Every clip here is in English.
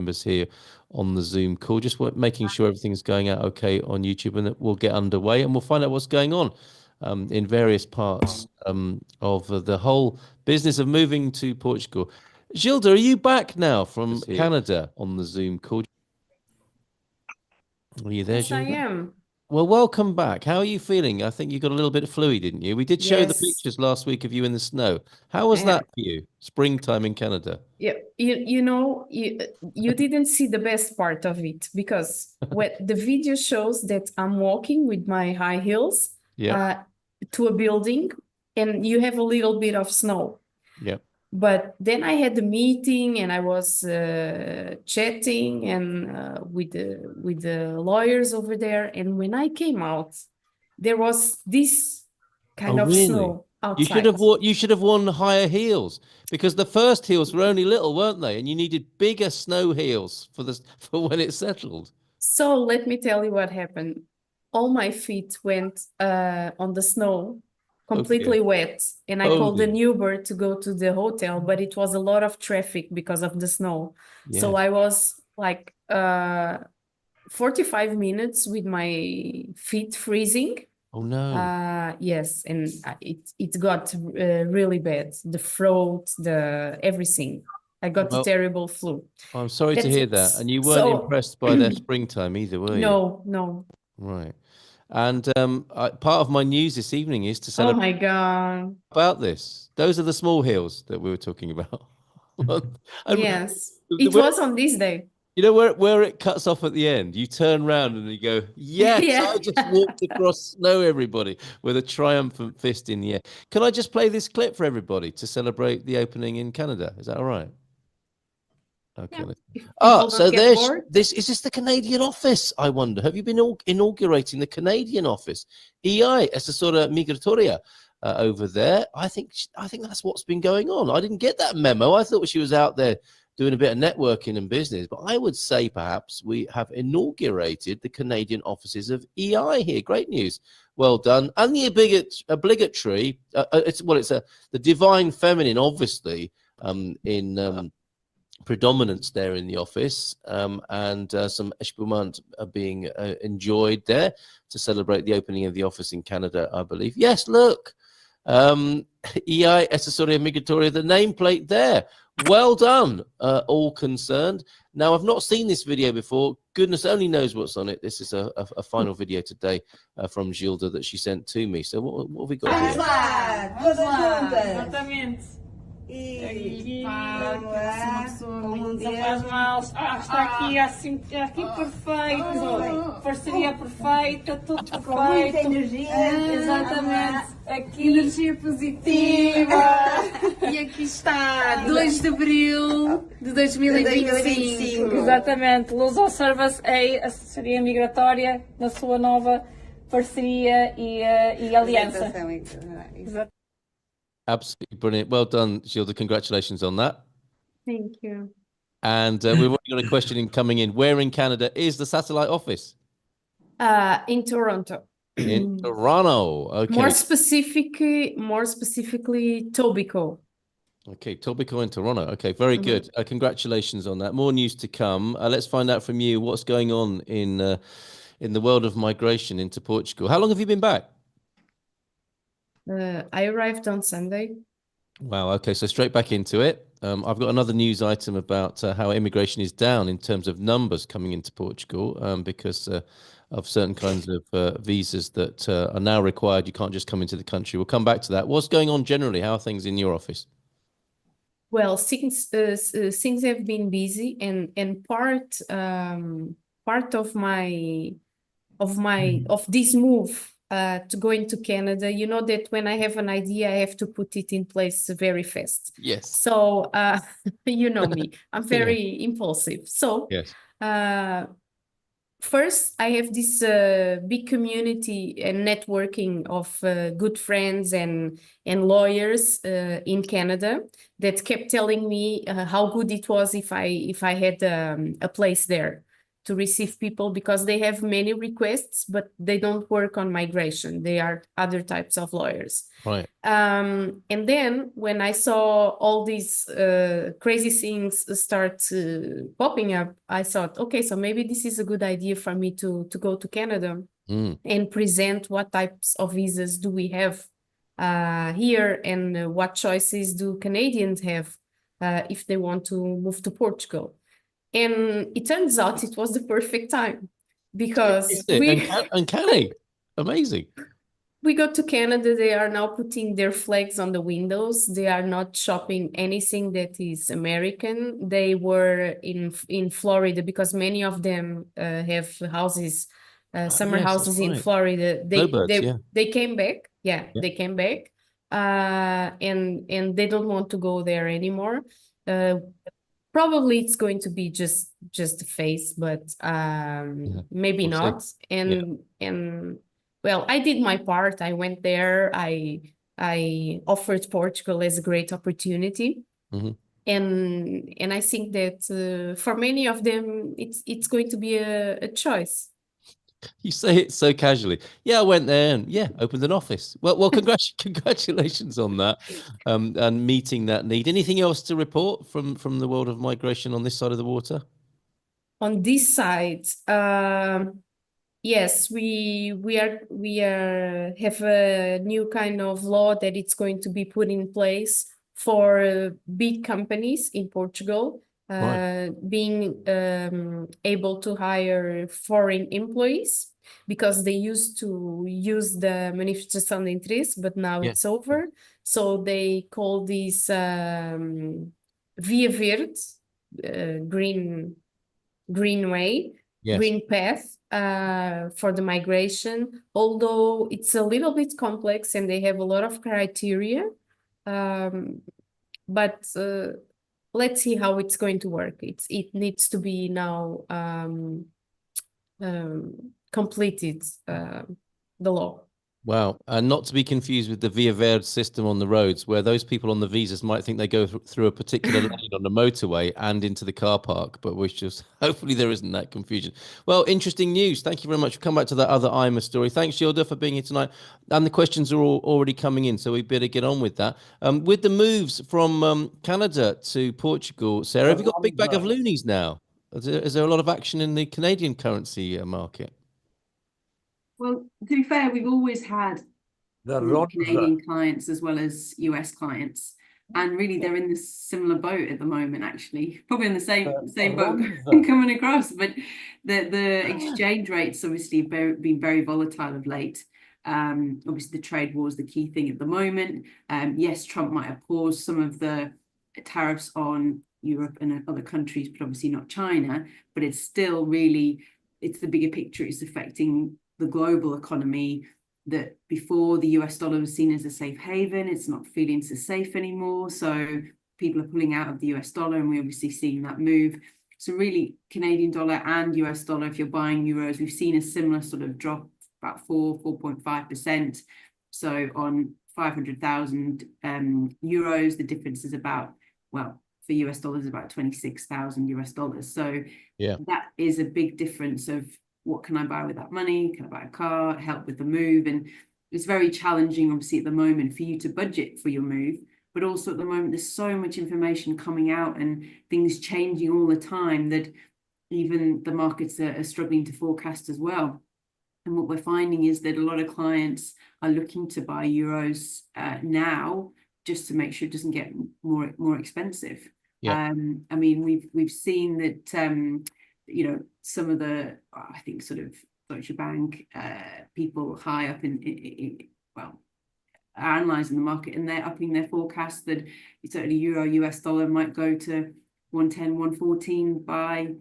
members here on the Zoom call, just making sure everything's going out okay on YouTube, and that we'll get underway and we'll find out what's going on in various parts of the whole business of moving to Portugal. Gilda, are you back now from Canada on the Zoom call? Are you there, Yes, I Gilda? am. Well, welcome back. How are you feeling? I think you got a little bit fluey, didn't you? We did show the Yes. pictures last week of you in the snow. How was that for you? Springtime in Canada. Yeah, you didn't see the best part of it, because when the video shows that I'm walking with my high heels to a building, and you have a little bit of snow. Yeah. But then I had the meeting and I was chatting and with the lawyers over there. And when I came out, there was this kind of snow outside. You should have worn higher heels, because the first heels were only little, weren't they? And you needed bigger snow heels for when it settled. So let me tell you what happened. All my feet went on the snow, completely wet, and I called an Uber to go to the hotel, but it was a lot of traffic because of the snow. Yes. So I was like 45 minutes with my feet freezing. Oh no. Yes, and it got really bad. The throat, everything. I got a terrible flu. I'm sorry to hear that. And you weren't impressed by their springtime either, were you? No. Right. And part of my news this evening is to celebrate. Oh my God. About this. Those are the small heels that we were talking about. Yes, it was on this day. You know where it cuts off at the end? You turn around and you go, yes, I just walked across snow, everybody, with a triumphant fist in the air. Can I just play this clip for everybody to celebrate the opening in Canada? Is that all right? Okay. Yeah. So is this the Canadian office? I wonder. Have you been inaugurating the Canadian office? EI, Assessora Migratoria, over there. I think that's what's been going on. I didn't get that memo. I thought she was out there doing a bit of networking and business, but I would say perhaps we have inaugurated the Canadian offices of EI here. Great news. Well done. And the obligatory, it's the divine feminine, obviously, in predominance there in the office, and some espumant are being enjoyed there to celebrate the opening of the office in Canada, I believe. Yes, look, EI Assessoria Migratoria, the nameplate there. Well done, all concerned. Now, I've not seen this video before. Goodness only knows what's on it. This is a final video today from Gilda that she sent to me. So what have we got here? E vamos lá, não faz mal, está aqui perfeito, parceria perfeita, tudo perfeito. Com muita energia, exatamente, aqui energia positiva. E aqui está, 2 de abril de 2025. Exatamente, Luz Observa-se a assessoria migratória na sua nova parceria e aliança. Exatamente. Absolutely brilliant. Well done, Gilda. Congratulations on that. Thank you. And we've already got a question coming in. Where in Canada is the satellite office? In Toronto. In Toronto. Okay. More specifically, Tobico. Okay, Tobico in Toronto. Okay, very good. Congratulations on that. More news to come. Let's find out from you what's going on in the world of migration into Portugal. How long have you been back? I arrived on Sunday. Wow. Okay. So straight back into it. I've got another news item about how immigration is down in terms of numbers coming into Portugal because of certain kinds of visas that are now required. You can't just come into the country. We'll come back to that. What's going on generally? How are things in your office? Well, things have been busy, and part of this move to go into Canada, you know that when I have an idea, I have to put it in place very fast. Yes. So you know me, I'm very impulsive. So yes. First, I have this big community and networking of good friends and lawyers in Canada that kept telling me how good it was if I had a place there. to receive people because they have many requests, but they don't work on migration. They are other types of lawyers. Right. And then when I saw all these crazy things start popping up, I thought, okay, so maybe this is a good idea for me to go to Canada and present what types of visas do we have here, and what choices do Canadians have if they want to move to Portugal. And it turns out it was the perfect time because uncanny, amazing. We got to Canada, they are now putting their flags on the windows. They are not shopping anything that is American. They were in Florida because many of them have houses, summer Yes, houses that's in right. Florida. Snowbirds, yeah. They came back. Yeah, they came back. And they don't want to go there anymore. Probably it's going to be just a phase, but maybe We'll see. not. And well, I did my part. I went there. I offered Portugal as a great opportunity. And I think that for many of them, it's going to be a choice. You say it so casually. Yeah, I went there and opened an office. Well, congratulations on that, and meeting that need. Anything else to report from the world of migration on this side of the water? On this side, yes, we have a new kind of law that it's going to be put in place for big companies in Portugal, being able to hire foreign employees, because they used to use the manifestação de interesse, but now it's over. So they call this Via Verde, green way, green path for the migration, although it's a little bit complex and they have a lot of criteria. But let's see how it's going to work. It needs to be now completed, the law. Wow. And not to be confused with the Via Verde system on the roads, where those people on the visas might think they go through a particular lane on the motorway and into the car park, but which just hopefully there isn't that confusion. Well, interesting news. Thank you very much. We'll come back to that other IMA story. Thanks, Gilda, for being here tonight. And the questions are all already coming in, so we better get on with that. With the moves from Canada to Portugal, Sarah, have you got a big bag of loonies now? Is there a lot of action in the Canadian currency market? Well, to be fair, we've always had Canadian clients as well as US clients, and really they're in this similar boat at the moment. Actually, probably in the same boat coming across. But the exchange rates obviously been very volatile of late. Obviously, the trade war is the key thing at the moment. Yes, Trump might have paused some of the tariffs on Europe and other countries, but obviously not China. But it's still really, it's the bigger picture. It's affecting the global economy, that before the US dollar was seen as a safe haven, it's not feeling so safe anymore. So people are pulling out of the US dollar, and we're obviously seeing that move. So really, Canadian dollar and US dollar, if you're buying euros, we've seen a similar sort of drop, about 4.5%. So on 500,000 euros, the difference is about, well, for US dollars, about 26,000 US dollars. So that is a big difference of, what can I buy with that money? Can I buy a car, help with the move? And it's very challenging, obviously, at the moment for you to budget for your move. But also at the moment, there's so much information coming out and things changing all the time that even the markets are struggling to forecast as well. And what we're finding is that a lot of clients are looking to buy euros now, just to make sure it doesn't get more expensive. I mean, we've seen that you know, some of the, I think, sort of Deutsche Bank people high up in well, are analysing the market, and they're upping their forecast that certainly euro US dollar might go to 110, 114 by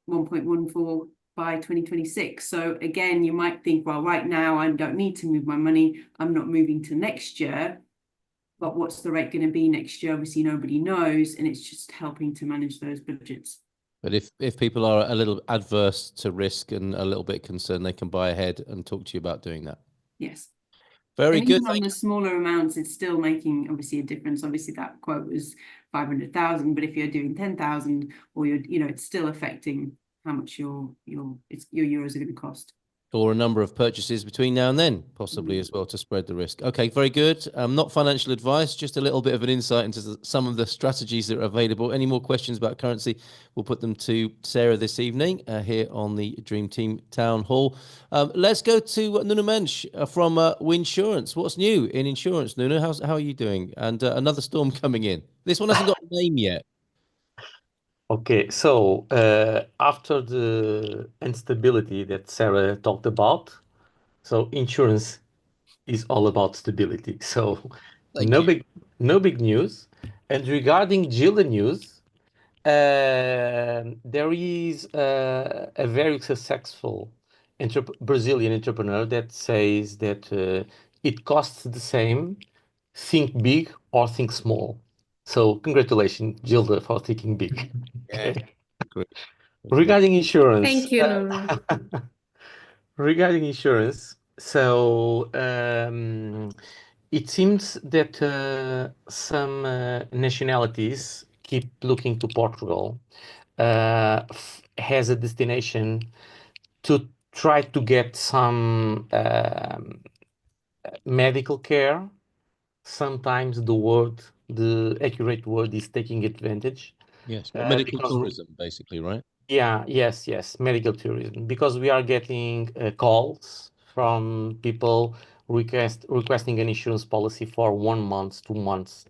1.14 by 2026. So again, you might think, well, right now I don't need to move my money. I'm not moving to next year. But what's the rate going to be next year? Obviously, nobody knows, and it's just helping to manage those budgets. But if people are a little adverse to risk and a little bit concerned, they can buy ahead and talk to you about doing that. Yes. Very good. Even on the smaller amounts, it's still making obviously a difference. Obviously, that quote was 500,000, but if you're doing 10,000, or you're, you know, it's still affecting how much your euros are going to cost. Or a number of purchases between now and then, possibly as well, to spread the risk. Okay, very good. Not financial advice, just a little bit of an insight into some of the strategies that are available. Any more questions about currency, we'll put them to Sarah this evening here on the Dream Team Town Hall. Let's go to Nuno Mensch from Winsurance. What's new in insurance, Nuno? How are you doing? And another storm coming in. This one hasn't got a name yet. Okay, so after the instability that Sarah talked about, so insurance is all about stability. So no big news. And regarding Gilda news, there is a very successful Brazilian entrepreneur that says that it costs the same, think big or think small. So congratulations, Gilda, for thinking big. Okay. Great. Regarding insurance. Thank you, Nuno. Regarding insurance, so it seems that some nationalities keep looking to Portugal as a destination to try to get some medical care. Sometimes the accurate word is taking advantage. Yes, medical because tourism, basically, right? Yeah, yes, medical tourism. Because we are getting calls from people requesting an insurance policy for 1 month, 2 months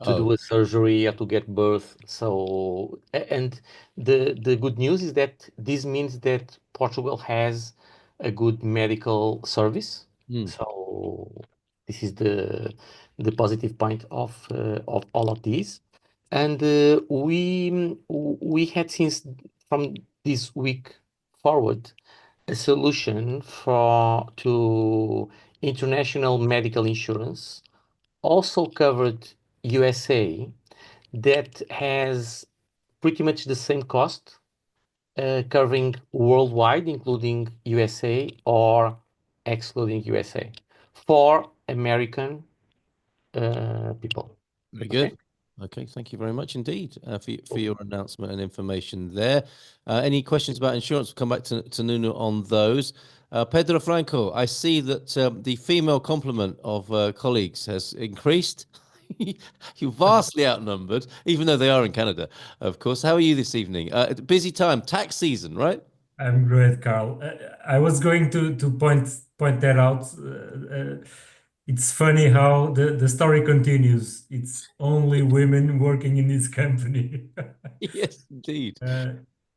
to do a surgery or to get birth. So, and the good news is that this means that Portugal has a good medical service. So this is the positive point of all of these. And we had since from this week forward a solution to international medical insurance, also covered USA, that has pretty much the same cost, covering worldwide, including USA or excluding USA, for American people. Very good. Okay, thank you very much indeed for your announcement and information there. Any questions about insurance? We'll come back to Nuno on those. Pedro Franco, I see that the female complement of colleagues has increased. You're vastly outnumbered, even though they are in Canada, of course. How are you this evening? Busy time, tax season, right? I'm great, Carl. I was going to point that out. It's funny how the story continues. It's only women working in this company. Yes, indeed.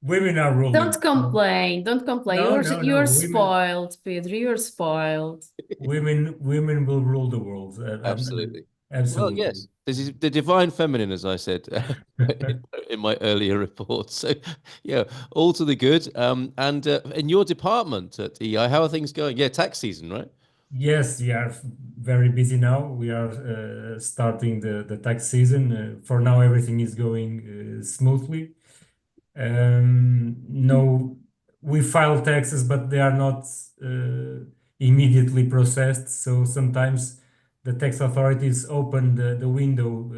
Women are ruling. Don't complain. Don't complain. No, You're women, spoiled, Pedro. You're spoiled. women will rule the world. Absolutely. Absolutely. Well, yes, this is the divine feminine, as I said in my earlier report. So, yeah, all to the good. And in your department at EI, how are things going? Yeah, tax season, right? Yes, we are very busy now. We are starting the tax season. For now, everything is going smoothly. No, we file taxes, but they are not immediately processed. So sometimes the tax authorities open the window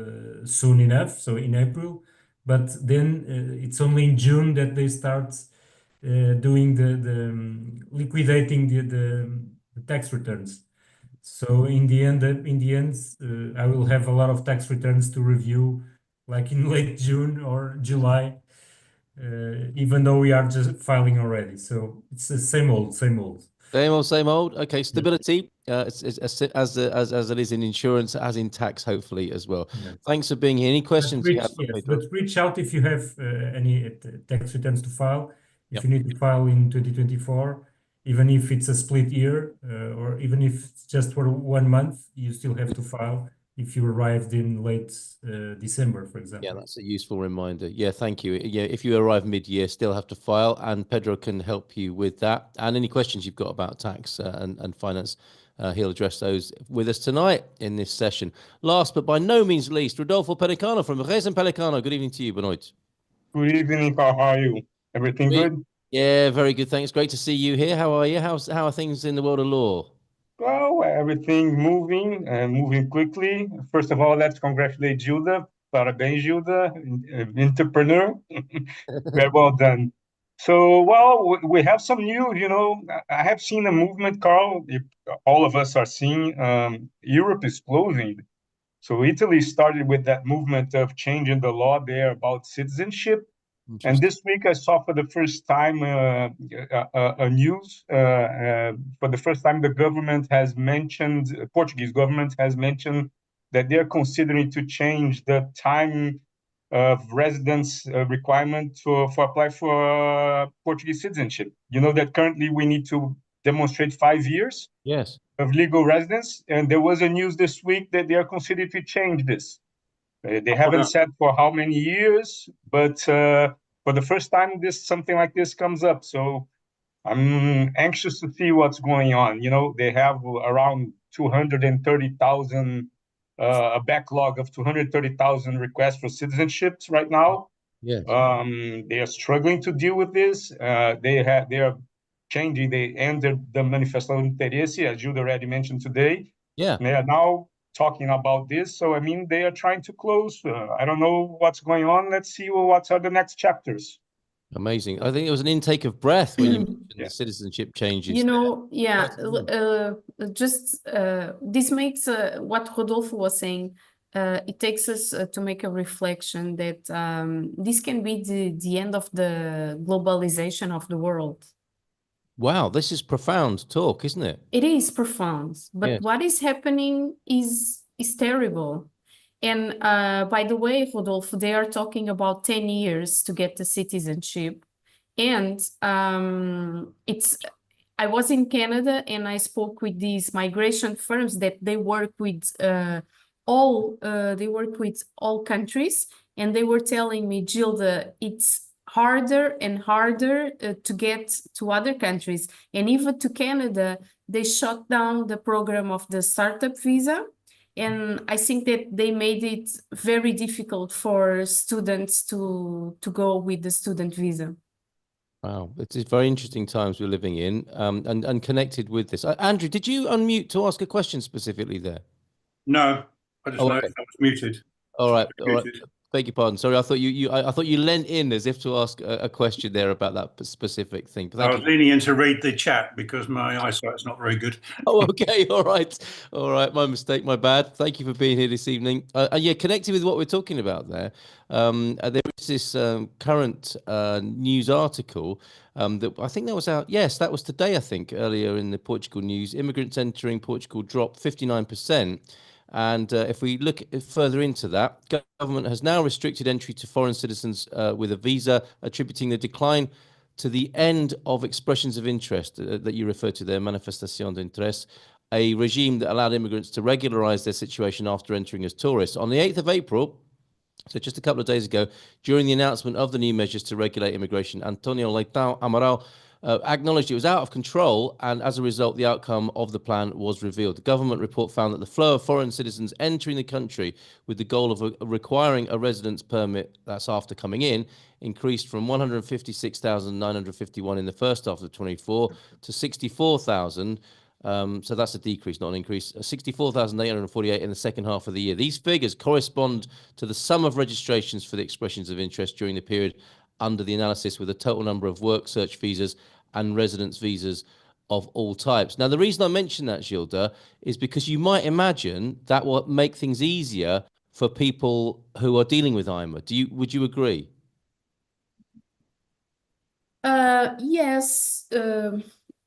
soon enough, so in April, but then it's only in June that they start doing the liquidating the tax returns. So in the end, I will have a lot of tax returns to review, like in late June or July. Even though we are just filing already. So it's the same old. Same old. Okay, stability, as it is in insurance, as in tax, hopefully as well. Yeah. Thanks for being here. Any questions you have? But reach out if you have any tax returns to file. If Yep. you need to file in 2024, even if it's a split year, or even if it's just for 1 month, you still have to file if you arrived in late December, for example. Yeah, that's a useful reminder. Yeah, thank you. Yeah, if you arrive mid-year, still have to file, and Pedro can help you with that. And any questions you've got about tax and finance, he'll address those with us tonight in this session. Last but by no means least, Rodolfo Pelicano from Rezen Pelicano. Good evening to you, boa noite. Good evening, Carl. How are you? Everything good? Yeah, very good. Thanks. Great to see you here. How are you? How are things in the world of law? Well, everything moving and moving quickly. First of all, let's congratulate Gilda. Parabéns, Gilda, entrepreneur. Very well done. So, well, we have some news, you know. I have seen a movement, Carl. All of us are seeing Europe is closing. So Italy started with that movement of changing the law there about citizenship. And this week I saw for the first time a news. For the first time, the government has mentioned, Portuguese government has mentioned that they're considering to change the time of residence requirement for apply for Portuguese citizenship. You know that currently we need to demonstrate 5 years Yes. of legal residence, and there was a news this week that they are considering to change this. They haven't said for how many years, but for the first time, something like this comes up. So I'm anxious to see what's going on. You know, they have around 230,000, a backlog of 230,000 requests for citizenships right now. Yes. They are struggling to deal with this. They are changing. They entered the Manifesto de Interesse, as Jude already mentioned today. Yeah. They are now talking about this. So, I mean, they are trying to close. I don't know what's going on. Let's see what are the next chapters. Amazing. I think it was an intake of breath when you mentioned the citizenship changes. You know, yeah, That's this makes what Rodolfo was saying, it takes us to make a reflection that this can be the end of the globalization of the world. wow, this is profound talk, isn't it? It is profound, but Yes. what is happening is terrible. And by the way, Rodolfo, they are talking about 10 years to get the citizenship. And I was in Canada and I spoke with these migration firms that they work with all countries, and they were telling me, Gilda, it's harder and harder to get to other countries, and even to Canada. They shut down the program of the startup visa, and I think that they made it very difficult for students to go with the student visa. Wow, it is very interesting times we're living in, and connected with this. Andrew, did you unmute to ask a question specifically there? No, I just noticed okay. I was muted. All right, all right. Beg your pardon. Sorry, I thought I thought you leant in as if to ask a question there about that specific thing. But I was leaning in to read the chat because my eyesight's not very good. Oh, okay. All right. My mistake. My bad. Thank you for being here this evening. Yeah, connected with what we're talking about there. There is this current news article that I think that was out. Yes, that was today. I think earlier in the Portugal news, immigrants entering Portugal dropped 59%. And if we look further into that, government has now restricted entry to foreign citizens with a visa, attributing the decline to the end of expressions of interest that you refer to there, manifestation de interés, a regime that allowed immigrants to regularize their situation after entering as tourists. On the 8th of April, so just a couple of days ago, during the announcement of the new measures to regulate immigration, Antonio Leitão Amaral acknowledged it was out of control, and as a result, the outcome of the plan was revealed. The government report found that the flow of foreign citizens entering the country with the goal of requiring a residence permit, that's after coming in, increased from 156,951 in the first half of 24 to 64,000. So that's a decrease, not an increase. 64,848 in the second half of the year. These figures correspond to the sum of registrations for the expressions of interest during the period under the analysis, with a total number of work search visas and residence visas of all types. Now, the reason I mention that, Gilda, is because you might imagine that will make things easier for people who are dealing with IMA. Would you agree? Yes.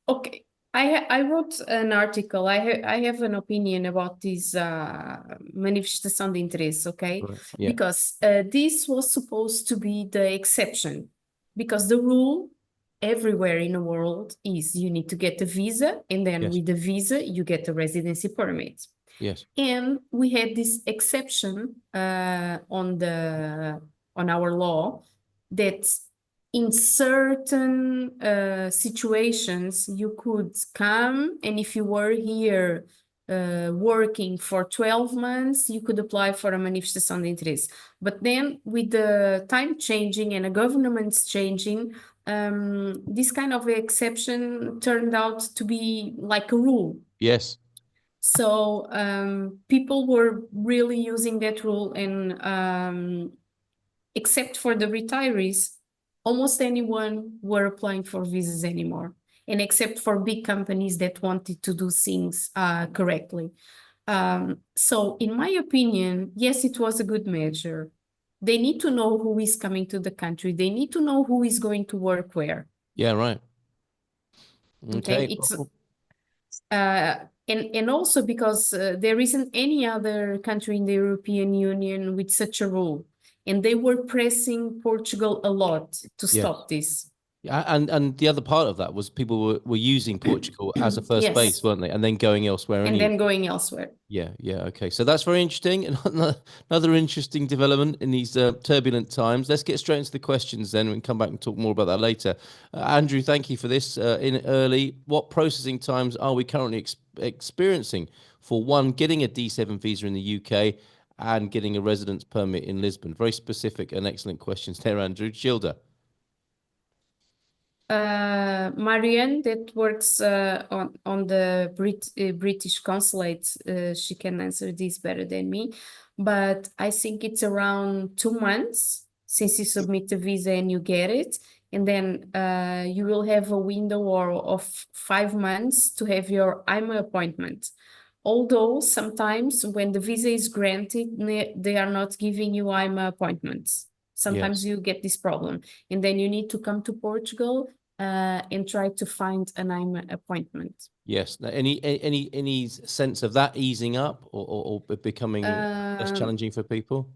Okay. I wrote an article. I have an opinion about this manifestação de interesse, okay? Right. Yeah. Because this was supposed to be the exception, because the rule everywhere in the world is you need to get a visa, and then Yes. with the visa you get a residency permit. Yes. And we had this exception on our law that in certain situations you could come, and if you were here working for 12 months, you could apply for a manifestação de interesse. But then with the time changing and the governments changing, this kind of exception turned out to be like a rule. Yes. So people were really using that rule, and except for the retirees, almost anyone were applying for visas anymore, and except for big companies that wanted to do things correctly. So in my opinion, yes, it was a good measure. They need to know who is coming to the country. They need to know who is going to work where. Yeah, right. Okay. It's and also because there isn't any other country in the European Union with such a rule, and they were pressing Portugal a lot to stop this. Yeah, and the other part of that was people were using Portugal as a first base, weren't they? And then going elsewhere. And then going elsewhere. Yeah, okay. So that's very interesting. And another interesting development in these turbulent times. Let's get straight into the questions then and come back and talk more about that later. Andrew, thank you for this in early. What processing times are we currently experiencing for one, getting a D7 visa in the UK and getting a residence permit in Lisbon? Very specific and excellent questions there, Andrew. Gilda. Marianne, that works on the British consulate, she can answer this better than me, but I think it's around 2 months since you submit the visa and you get it, and then you will have a window of 5 months to have your IMA appointment. Although sometimes when the visa is granted, they are not giving you IMA appointments. Sometimes you get this problem, and then you need to come to Portugal and try to find an IMA appointment. Yes. Now, any sense of that easing up or becoming less challenging for people?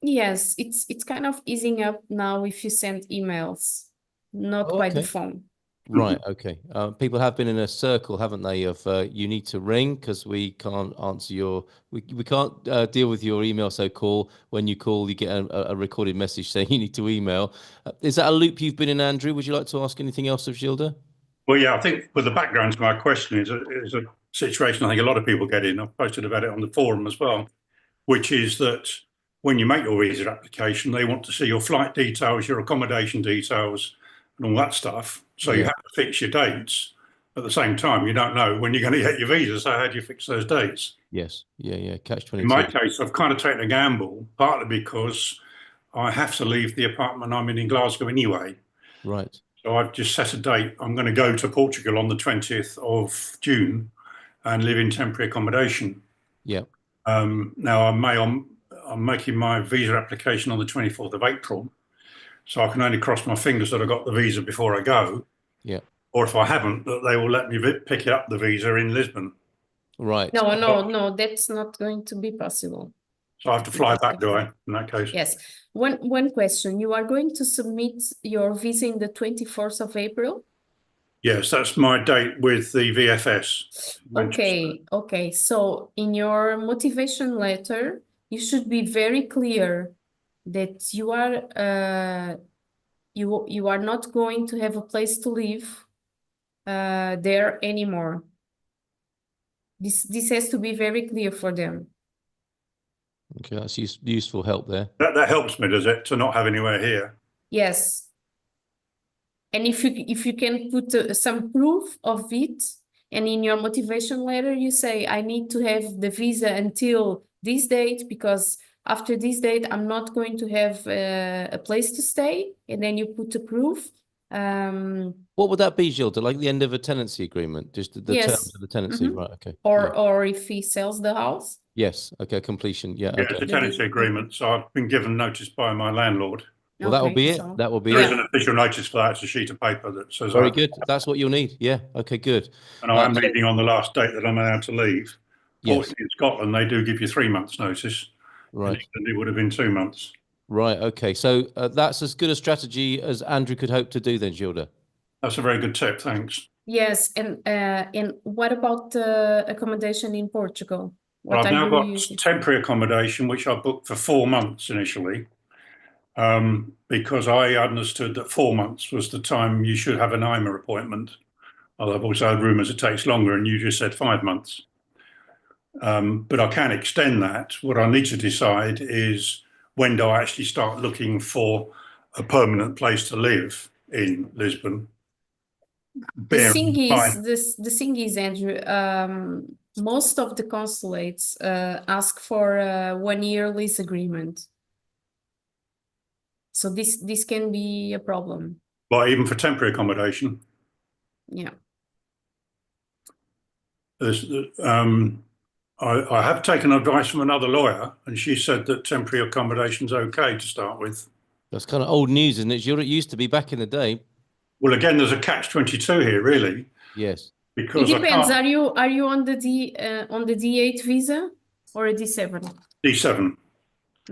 Yes, it's kind of easing up now if you send emails, not by the phone. Right. Okay. People have been in a circle, haven't they? Of you need to ring because we can't answer your we can't deal with your email. So call. When you call, you get a recorded message saying you need to email. Is that a loop you've been in, Andrew? Would you like to ask anything else of Gilda? Well, yeah, I think with the background to my question is a situation I think a lot of people get in. I've posted about it on the forum as well, which is that when you make your visa application, they want to see your flight details, your accommodation details, and all that stuff. So you have to fix your dates. At the same time, you don't know when you're going to get your visa. So how do you fix those dates? Yes. Yeah. Catch-22. In my case, I've kind of taken a gamble, partly because I have to leave the apartment I'm in Glasgow anyway. Right. So I've just set a date. I'm going to go to Portugal on the 20th of June and live in temporary accommodation. Yeah. Now I'm making my visa application on the 24th of April. So I can only cross my fingers that I got the visa before I go. Yeah. Or if I haven't, that they will let me pick up the visa in Lisbon. Right. No, that's not going to be possible. So I have to fly back, do I, in that case? Yes. One question. You are going to submit your visa in the 24th of April? Yes, that's my date with the VFS. Okay. So in your motivation letter, you should be very clear that you are you are not going to have a place to live there anymore. This has to be very clear for them. Okay, that's useful help there. That helps me, does it, to not have anywhere here? Yes. And if you can put some proof of it, and in your motivation letter you say, I need to have the visa until this date, because after this date I'm not going to have a place to stay, and then you put a proof. What would that be, Gilda? Like the end of a tenancy agreement? Just the terms of the tenancy, right? Okay. Or if he sells the house. Yes. Okay. Completion. Yeah. Yeah, okay. it's a tenancy agreement. So I've been given notice by my landlord. Well, that will be it. That will be There it. is an official notice for that. It's a sheet of paper that says. Very good. That's what you'll need. Yeah. Okay. Good. And I'm leaving on the last date that I'm allowed to leave. Yes. Fortunately, in Scotland, they do give you 3 months' notice. Right. It would have been 2 months. Right. Okay. So that's as good a strategy as Andrew could hope to do, then, Gilda. That's a very good tip. Thanks. Yes, and what about accommodation in Portugal? Well, I've now got temporary accommodation, which I booked for 4 months initially, because I understood that 4 months was the time you should have an IMA appointment. Although I've also had rumours it takes longer, and you just said 5 months. But I can extend that. What I need to decide is when do I actually start looking for a permanent place to live in Lisbon. The thing is, Andrew, most of the consulates ask for a 1-year lease agreement. So this can be a problem. But even for temporary accommodation, Yeah. there's, I have taken advice from another lawyer, and she said that temporary accommodation is okay to start with. That's kind of old news, isn't it? It used to be back in the day. Well, again, there's a catch-22 here, really. Yes. It Because depends. Are you on the D8 visa or a D7? D7.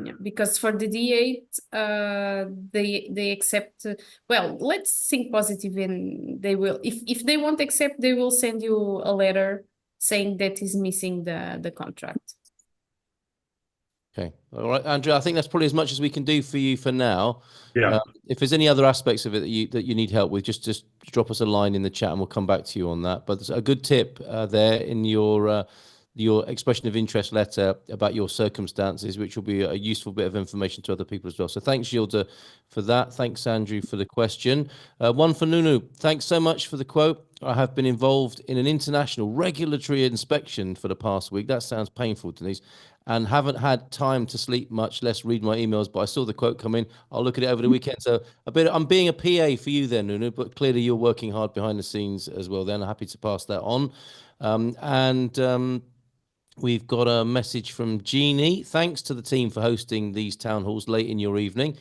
Yeah, because for the D8, they accept. Well, let's think positive, and they will. If they won't accept, they will send you a letter saying that is missing the contract. Okay. All right, Andrew. I think that's probably as much as we can do for you for now. Yeah. If there's any other aspects of it that you need help with, just drop us a line in the chat, and we'll come back to you on that. But there's a good tip there in your expression of interest letter about your circumstances, which will be a useful bit of information to other people as well. So thanks, Gilda, for that. Thanks, Andrew, for the question. One for Nunu. Thanks so much for the quote. I have been involved in an international regulatory inspection for the past week. That sounds painful, Denise. And haven't had time to sleep much, less read my emails, but I saw the quote come in. I'll look at it over the weekend. So I'm being a PA for you then, Nunu, but clearly you're working hard behind the scenes as well then. I'm happy to pass that on. We've got a message from Jeannie. Thanks to the team for hosting these town halls late in your evening.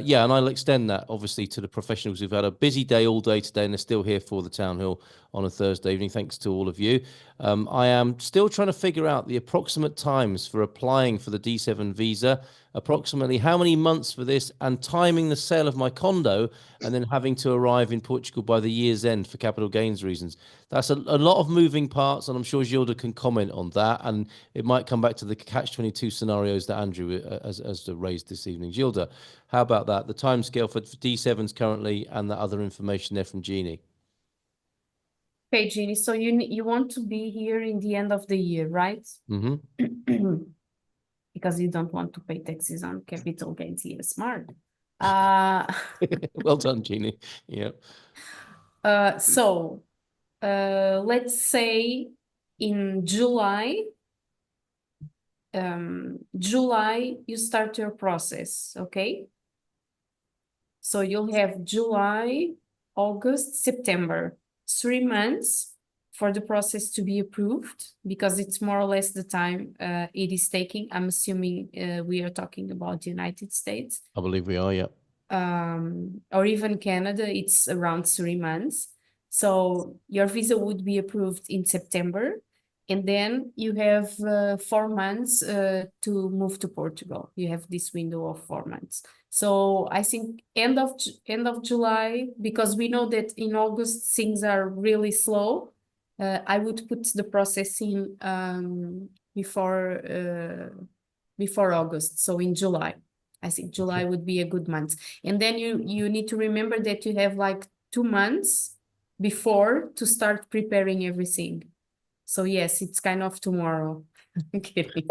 Yeah, and I'll extend that, obviously, to the professionals who've had a busy day all day today and they're still here for the town hall on a Thursday evening. Thanks to all of you. I am still trying to figure out the approximate times for applying for the D7 visa, approximately how many months for this, and timing the sale of my condo and then having to arrive in Portugal by the year's end for capital gains reasons. That's a lot of moving parts, and I'm sure Gilda can comment on that, and it might come back to the catch-22 scenarios that Andrew has raised this evening. Gilda, how about that? The timescale for D7s currently and the other information there from Jeannie. Okay, Jeannie, so you want to be here in the end of the year, right? Mm-hmm. Because you don't want to pay taxes on capital gains here. Smart. Well done, Jeannie. Yeah. So let's say in July, you start your process, okay? So you'll have July, August, September, 3 months for the process to be approved, because it's more or less the time it is taking. I'm assuming we are talking about the United States. I believe we are, yeah. Or even Canada, it's around 3 months. So your visa would be approved in September, and then you have 4 months to move to Portugal. You have this window of 4 months. So I think end of July, because we know that in August things are really slow. I would put the process in before August, so in July. I think July would be a good month. And then you need to remember that you have like 2 months before to start preparing everything. So yes, it's kind of tomorrow. I'm kidding.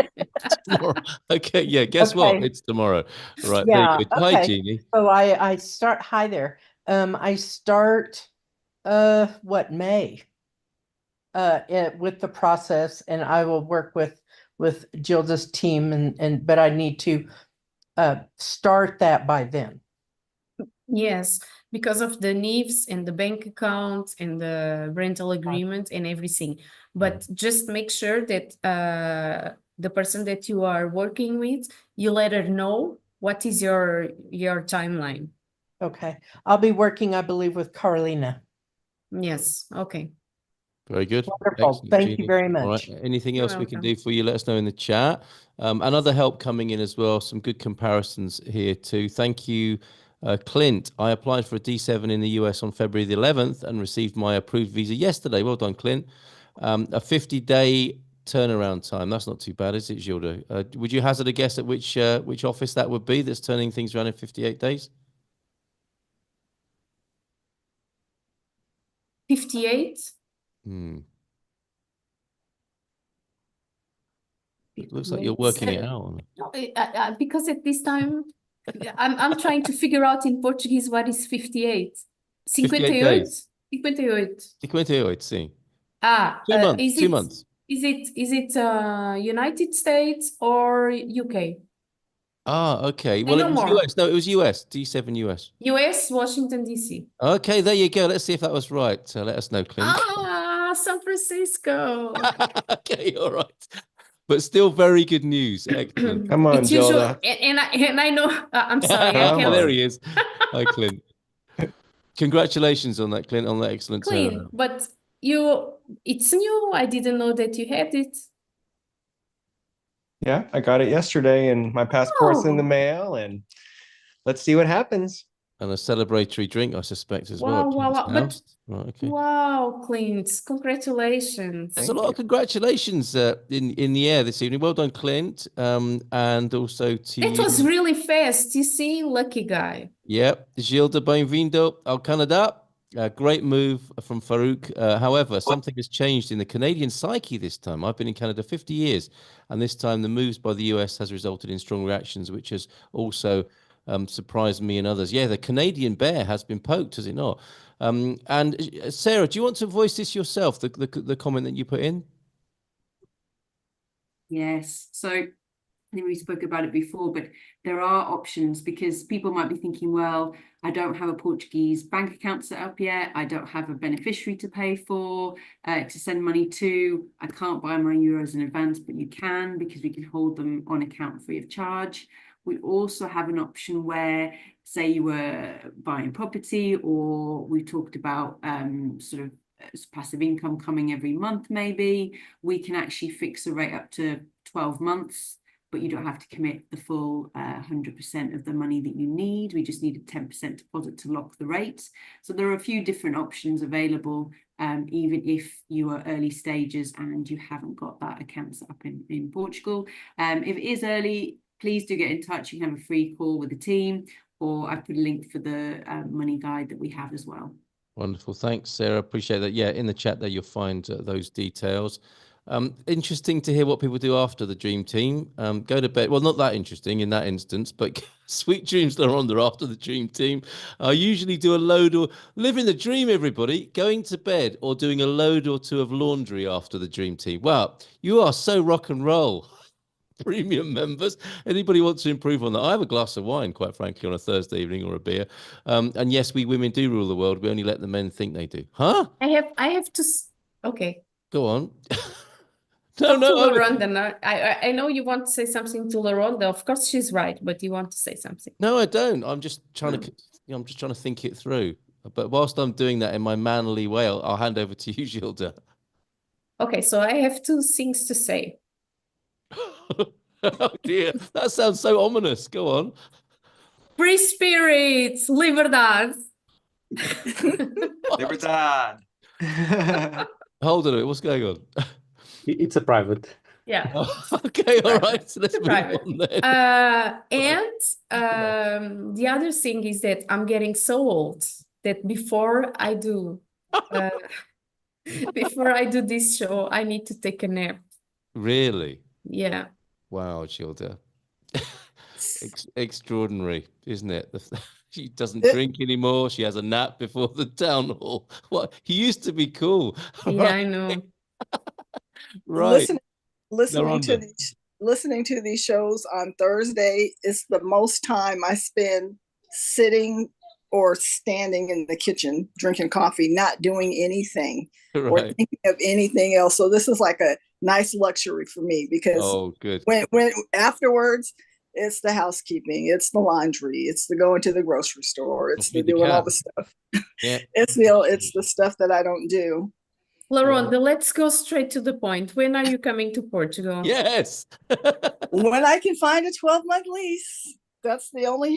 Tomorrow. Okay, yeah, guess what? It's tomorrow. Right, there you go. Hi, Jeannie. So I start, hi there. I start, May? With the process, and I will work with Gilda's team, but I need to start that by then. Yes, because of the NIFs and the bank account and the rental agreement and everything. But just make sure that the person that you are working with, you let her know what is your timeline. Okay. I'll be working, I believe, with Carolina. Yes. Okay. Very good. Wonderful. Excellent, Thank Jeannie. you very All much. right. Anything else we can welcome. do for you, let us know in the chat. And other help coming in as well. Some good comparisons here too. Thank you, Clint. I applied for a D7 in the US on February the 11th and received my approved visa yesterday. Well done, Clint. A 50-day turnaround time. That's not too bad, is it, Gilda? Would you hazard a guess at which office that would be that's turning things around in 58 days? 58? It looks like you're working it out. No, because at this time, I'm trying to figure out in Portuguese what is 58. 58 days. 58. 58, sim. 2 months. 2 months. Is it United States or UK? Ah, okay. Say Well, no it was more. US. No, it was US. D7 US. US, Washington, D.C. Okay, there you go. Let's see if that was right. So let us know, Clint. Ah, San Francisco. Okay, all right. But still very good news. Excellent. Come on, It's usual, Gilda. and I know. I'm sorry, I Come can't. There on. he is. Hi, Clint. Congratulations on that, Clint, on that excellent Clean, turnaround. but it's new. I didn't know that you had it. Yeah, I got it yesterday and my passport's in the Oh. mail and let's see what happens. And a celebratory drink, I suspect, as Wow, well. At wow, Clint's wow. But house. Right, okay. wow, Clint, congratulations. There's a lot of congratulations in the air this evening. Well done, Clint. And also to That you. was really fast. You see, lucky guy. Yep. Gilda, bem-vindo ao Canadá. Great move from Farouk. However, something has changed in the Canadian psyche this time. I've been in Canada 50 years, and this time the moves by the US has resulted in strong reactions, which has also surprised me and others. Yeah, the Canadian bear has been poked, has it not? And Sarah, do you want to voice this yourself, the comment that you put in? Yes. So I think we spoke about it before, but there are options because people might be thinking, well, I don't have a Portuguese bank account set up yet. I don't have a beneficiary to pay for, to send money to. I can't buy my euros in advance, but you can because we can hold them on account free of charge. We also have an option where, say you were buying property, or we talked about sort of passive income coming every month, maybe. We can actually fix a rate up to 12 months. But you don't have to commit the full 100% of the money that you need. We just need a 10% deposit to lock the rate. So there are a few different options available, even if you are early stages and you haven't got that account set up in Portugal. If it is early, please do get in touch. You can have a free call with the team, or I've put a link for the money guide that we have as well. Wonderful. Thanks, Sarah. Appreciate that. Yeah, in the chat there, you'll find those details. Interesting to hear what people do after the dream team. Go to bed. Well, not that interesting in that instance, but sweet dreams, Laronda, after the dream team. I usually do a load or living the dream, everybody, going to bed or doing a load or two of laundry after the dream team. Wow, you are so rock and roll. Premium members. Anybody want to improve on that? I have a glass of wine, quite frankly, on a Thursday evening or a beer. And yes, we women do rule the world. We only let the men think they do. Huh? I have to. Okay. Go on. Talk to Laronda. I know you want to say something to Laronda. Of course, she's right, but you want to say something. No, I don't. I'm just trying to. I'm just trying to think it through. But whilst I'm doing that in my manly way, I'll hand over to you, Gilda. Okay, so I have two things to say. Oh dear, that sounds so ominous. Go on. Free spirits, liberdade. Libertad. Hold on a minute. What's going on? It's a private. Yeah. Okay, all right. So let's move Private. on then. And the other thing is that I'm getting so old that before I do this show, I need to take a nap. Really? Yeah. Wow, Gilda. Extraordinary, isn't it? She doesn't drink anymore. She has a nap before the town hall. What? He used to be cool. Yeah, I know. Right. Listening to these shows on Thursday is the most time I spend sitting or standing in the kitchen drinking coffee, not doing anything or thinking of anything else. So this is like a nice luxury for me because when afterwards it's the housekeeping, it's the laundry, it's the going to the grocery store, it's the doing all the stuff. Yeah. It's the stuff that I don't do. Laronda, let's go straight to the point. When are you coming to Portugal? Yes. When I can find a 12-month lease. That's the only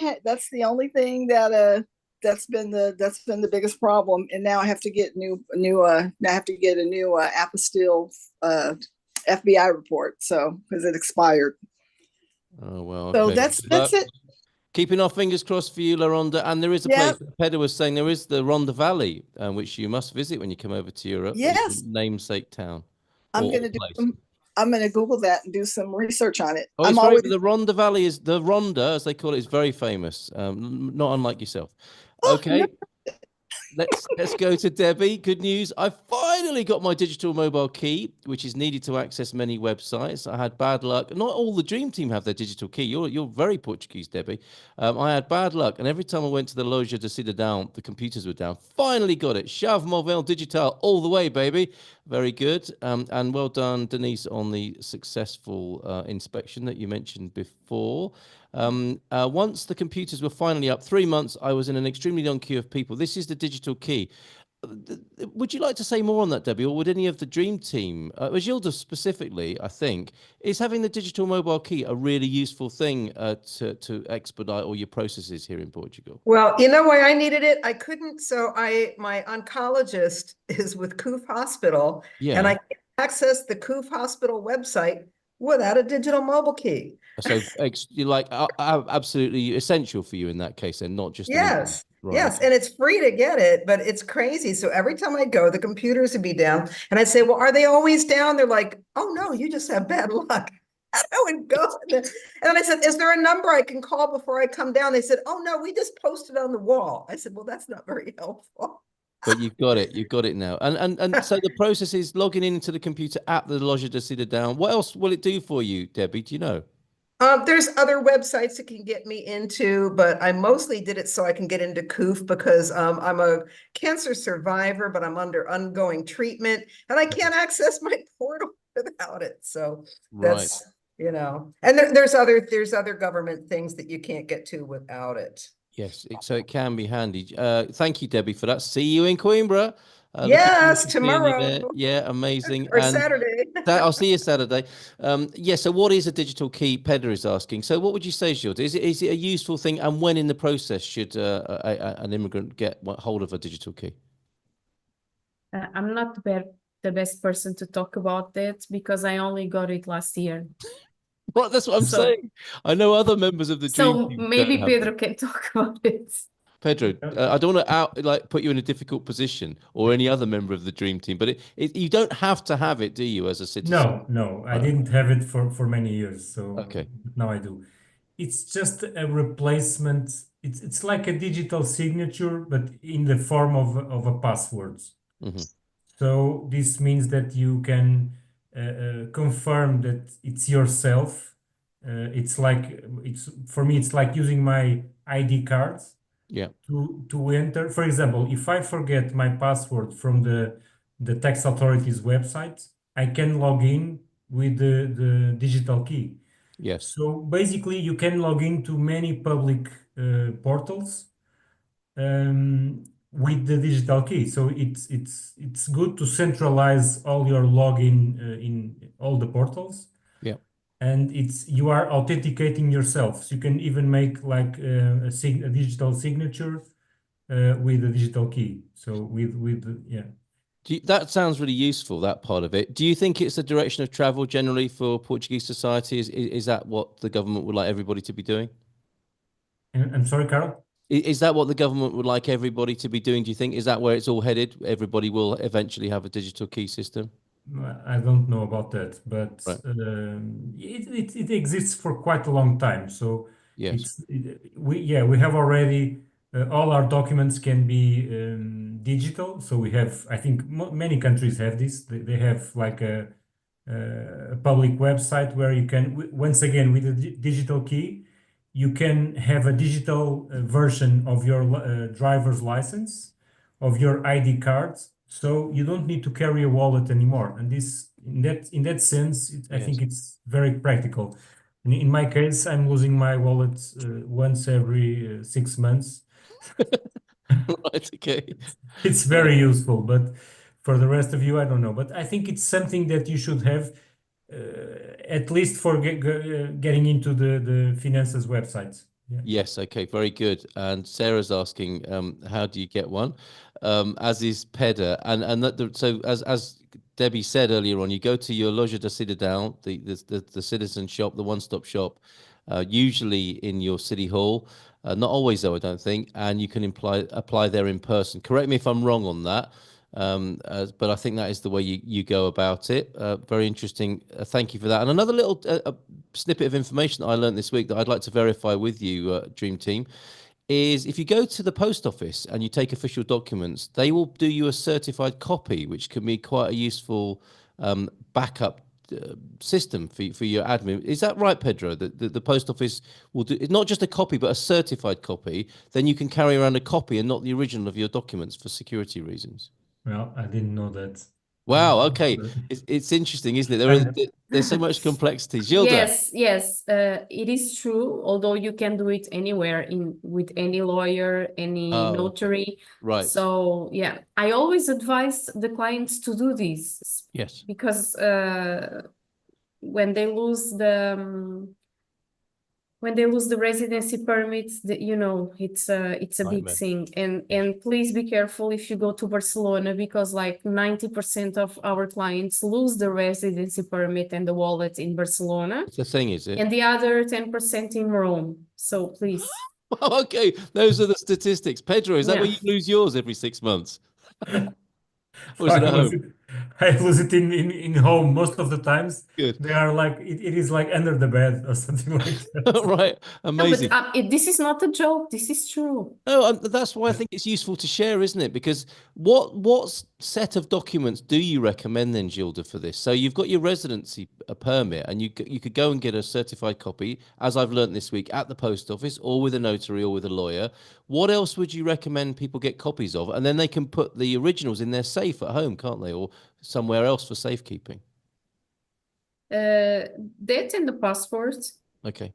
thing that that's been the biggest problem. And now I have to get a new apostille FBI report. So because it expired. Oh well. So okay. that's it. Keeping our fingers crossed for you, Laronda. And there is a place, Pedro was saying, there is the Ronda Valley, which you must visit when you come over to Europe. Yes. Namesake town. I'm going to Google that and do some research on it. Oh, the Ronda Valley is the Ronda, as they call it, is very famous. Not unlike yourself. Okay. let's go to Debbie. Good news. I finally got my digital mobile key, which is needed to access many websites. I had bad luck. Not all the Dream Team have their digital key. You're very Portuguese, Debbie. I had bad luck, and every time I went to the Loja de Cidadão, the computers were down. Finally got it. Chave Móvel Digital all the way, baby. Very good. And well done, Denise, on the successful inspection that you mentioned before. Once the computers were finally up, 3 months, I was in an extremely long queue of people. This is the digital key. Would you like to say more on that, Debbie, or would any of the Dream Team, Gilda specifically, I think, is having the digital mobile key a really useful thing to expedite all your processes here in Portugal? Well, you know why I needed it? I couldn't. So my oncologist is with COOF Hospital, and I can't access the COOF Hospital website without a digital mobile key. So you're like absolutely essential for you in that case, and not just yes, right. yes, and it's free to get it, but it's crazy. So every time I go, the computers would be down, and I'd say, "Well, are they always down?" They're like, "Oh no, you just have bad luck." I would go, and then I said, "Is there a number I can call before I come down?" They said, "Oh no, we just posted on the wall." I said, "Well, that's not very helpful." But you've got it now. And so the process is logging into the computer at the Loja de Cidadão. What else will it do for you, Debbie? Do you know? There's other websites that can get me into, but I mostly did it so I can get into COOF because I'm a cancer survivor, but I'm under ongoing treatment and I can't access my portal without it. So that's, you know, and there's other government things that you can't get to without it. Yes, so it can be handy. Thank you, Debbie, for that. See you in Coimbra. Yes, tomorrow. Yeah, amazing. Or Saturday. I'll see you Saturday. Yeah, so what is a digital key? Pedder is asking. So what would you say, Gilda? Is it a useful thing? And when in the process should an immigrant get hold of a digital key? I'm not the best person to talk about that because I only got it last year. Right, that's what I'm saying. I know other members of the Dream Team maybe Pedro can talk about it. Pedro, I don't want to put you in a difficult position, or any other member of the Dream Team, but you don't have to have it, do you, as a citizen? No, I didn't have it for many years, so now I do. It's just a replacement. It's like a digital signature, but in the form of a password. So this means that you can confirm that it's yourself. For me, it's like using my ID card. Yeah. To enter, for example, if I forget my password from the tax authority's website, I can log in with the digital key. Yes. So basically, you can log into many public portals with the digital key. So it's good to centralize all your login in all the portals. Yeah. And you are authenticating yourself. So you can even make like a digital signature with a digital key. So that sounds really useful, that part of it. Do you think it's the direction of travel generally for Portuguese society? Is that what the government would like everybody to be doing? I'm sorry, Carol? Is that what the government would like everybody to be doing? Do you think? Is that where it's all headed? Everybody will eventually have a digital key system? I don't know about that, but it exists for quite a long time. So yes, we have already all our documents can be digital. So we have, I think many countries have this. They have like a public website where you can, once again, with a digital key, you can have a digital version of your driver's license, of your ID cards. So you don't need to carry a wallet anymore. And this, in that sense, I think it's very practical. In my case, I'm losing my wallet once every 6 months. Right, okay. It's very useful, but for the rest of you, I don't know. But I think it's something that you should have, at least for getting into the finances websites. Yeah. Yes, okay, very good. And Sarah's asking, how do you get one? As is Pedder, so as Debbie said earlier on, you go to your Loja de Cidadão, the citizen shop, the one-stop shop, usually in your city hall. Not always, though, I don't think. And you can apply there in person. Correct me if I'm wrong on that. But I think that is the way you go about it. Very interesting. Thank you for that. And another little snippet of information that I learned this week that I'd like to verify with you, Dream Team, is if you go to the post office and you take official documents, they will do you a certified copy, which can be quite a useful backup system for your admin. Is that right, Pedro? That the post office will do, it's not just a copy, but a certified copy. Then you can carry around a copy and not the original of your documents for security reasons. Well, I didn't know that. Wow. Okay. It's interesting, isn't it? There's so much complexity. Gilda. Yes, it is true. Although you can do it anywhere with any lawyer, any notary. Right. So yeah, I always advise the clients to do this. Yes. Because when they lose the residency permits, it's a big thing. And please be careful if you go to Barcelona, because like 90% of our clients lose the residency permit and the wallet in Barcelona. It's the thing, is it? And the other 10% in Rome. So please. Okay, those are the statistics. Pedro, is that where you lose yours every 6 months? Or is it at home? I lose it in home most of the times. Good. They are like it is like under the bed or something like that. Right, amazing. No, but this is not a joke. This is true. No, that's why I think it's useful to share, isn't it? Because what set of documents do you recommend then, Gilda, for this? So you've got your residency permit, and you could go and get a certified copy, as I've learned this week, at the post office or with a notary or with a lawyer. What else would you recommend people get copies of? And then they can put the originals in their safe at home, can't they? Or somewhere else for safekeeping. That and the passport. Okay.